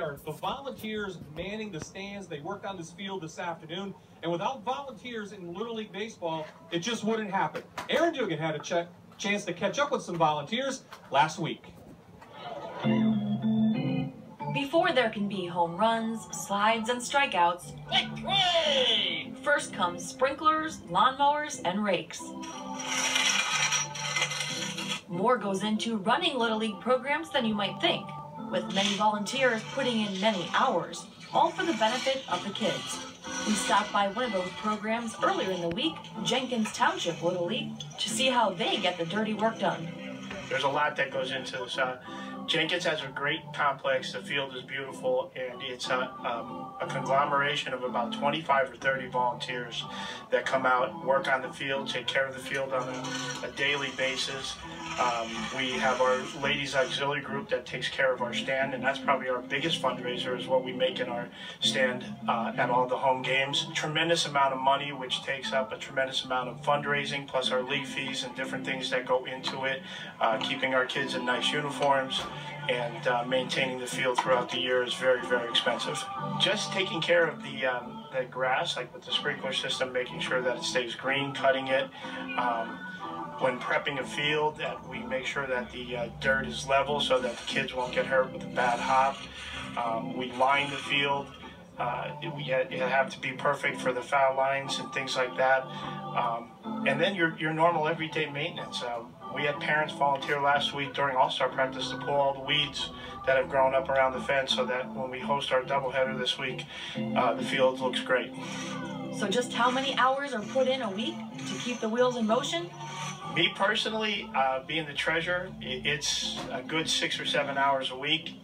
Aaron, the volunteers manning the stands, they worked on this field this afternoon, and without volunteers in Little League Baseball, it just wouldn't happen. Aaron Dugan had a chance to catch up with some volunteers last week. Before there can be home runs, slides, and strikeouts, first comes sprinklers, lawnmowers, and rakes. More goes into running Little League programs than you might think, with many volunteers putting in many hours, all for the benefit of the kids. We stopped by one of those programs earlier in the week, Jenkins Township Little League, to see how they get the dirty work done. There's a lot that goes into this. Jenkins has a great complex. The field is beautiful, and it's a conglomeration of about 25 or 30 volunteers that come out, work on the field, take care of the field on a daily basis. We have our ladies auxiliary group that takes care of our stand, and that's probably our biggest fundraiser is what we make in our stand at all the home games. Tremendous amount of money, which takes up a tremendous amount of fundraising, plus our league fees and different things that go into it, keeping our kids in nice uniforms, and maintaining the field throughout the year is very, very expensive. Just taking care of the grass, like with the sprinkler system, making sure that it stays green, cutting it. When prepping a field, that we make sure that the dirt is level so that the kids won't get hurt with a bad hop. We line the field. You have to be perfect for the foul lines and things like that. And then your normal everyday maintenance. We had parents volunteer last week during All-Star practice to pull all the weeds that have grown up around the fence so that when we host our doubleheader this week, the field looks great. So just how many hours are put in a week to keep the wheels in motion? Me personally, being the treasurer, it's a good 6 or 7 hours a week.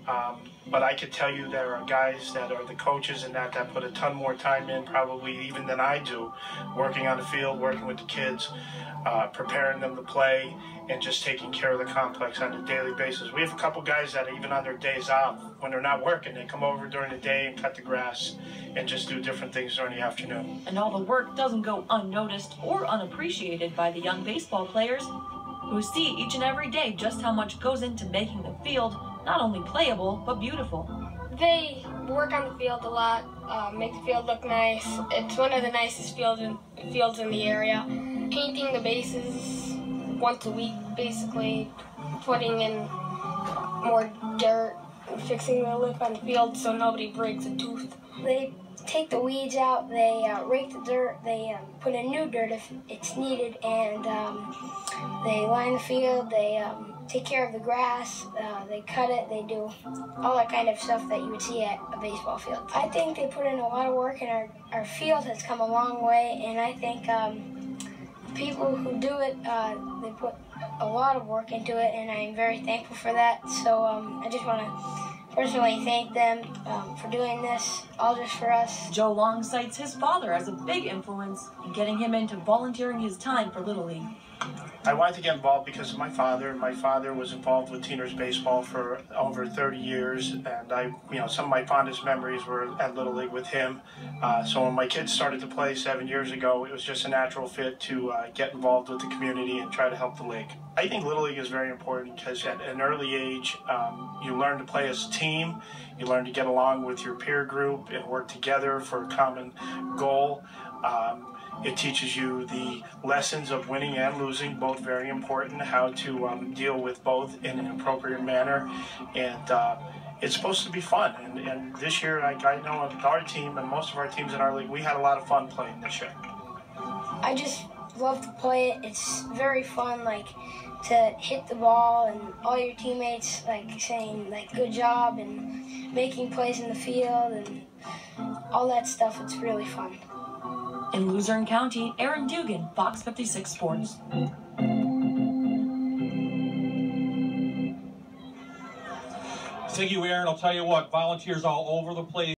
But I could tell you there are guys that are the coaches and that put a ton more time in, probably even than I do, working on the field, working with the kids, preparing them to play, and just taking care of the complex on a daily basis. We have a couple guys that even on their days off, when they're not working, they come over during the day and cut the grass and just do different things during the afternoon. And all the work doesn't go unnoticed or unappreciated by the young baseball players, who see each and every day just how much goes into making the field not only playable, but beautiful. They work on the field a lot, make the field look nice. It's one of the nicest fields in the area. Painting the bases once a week, basically, putting in more dirt, fixing the lip on the field so nobody breaks a tooth. They take the weeds out, they rake the dirt, they put in new dirt if it's needed, and they line the field, they take care of the grass, they cut it, they do all that kind of stuff that you would see at a baseball field. I think they put in a lot of work, and our field has come a long way, and I think people who do it, they put a lot of work into it, and I'm very thankful for that. So I just want to personally thank them for doing this, all just for us. Joe Long cites his father as a big influence in getting him into volunteering his time for Little League. I wanted to get involved because of my father. My father was involved with teeners baseball for over 30 years, and some of my fondest memories were at Little League with him. So when my kids started to play 7 years ago, it was just a natural fit to get involved with the community and try to help the league. I think Little League is very important because at an early age, you learn to play as a team, you learn to get along with your peer group and work together for a common goal. It teaches you the lessons of winning and losing, both very important, how to deal with both in an appropriate manner, and it's supposed to be fun. And this year, I know of our team and most of our teams in our league, we had a lot of fun playing this year. I just love to play it. It's very fun, to hit the ball and all your teammates saying good job and making plays in the field and all that stuff. It's really fun. In Luzerne County, Aaron Dugan, Fox 56 Sports. Thank you, Aaron. I'll tell you what, volunteers all over the place.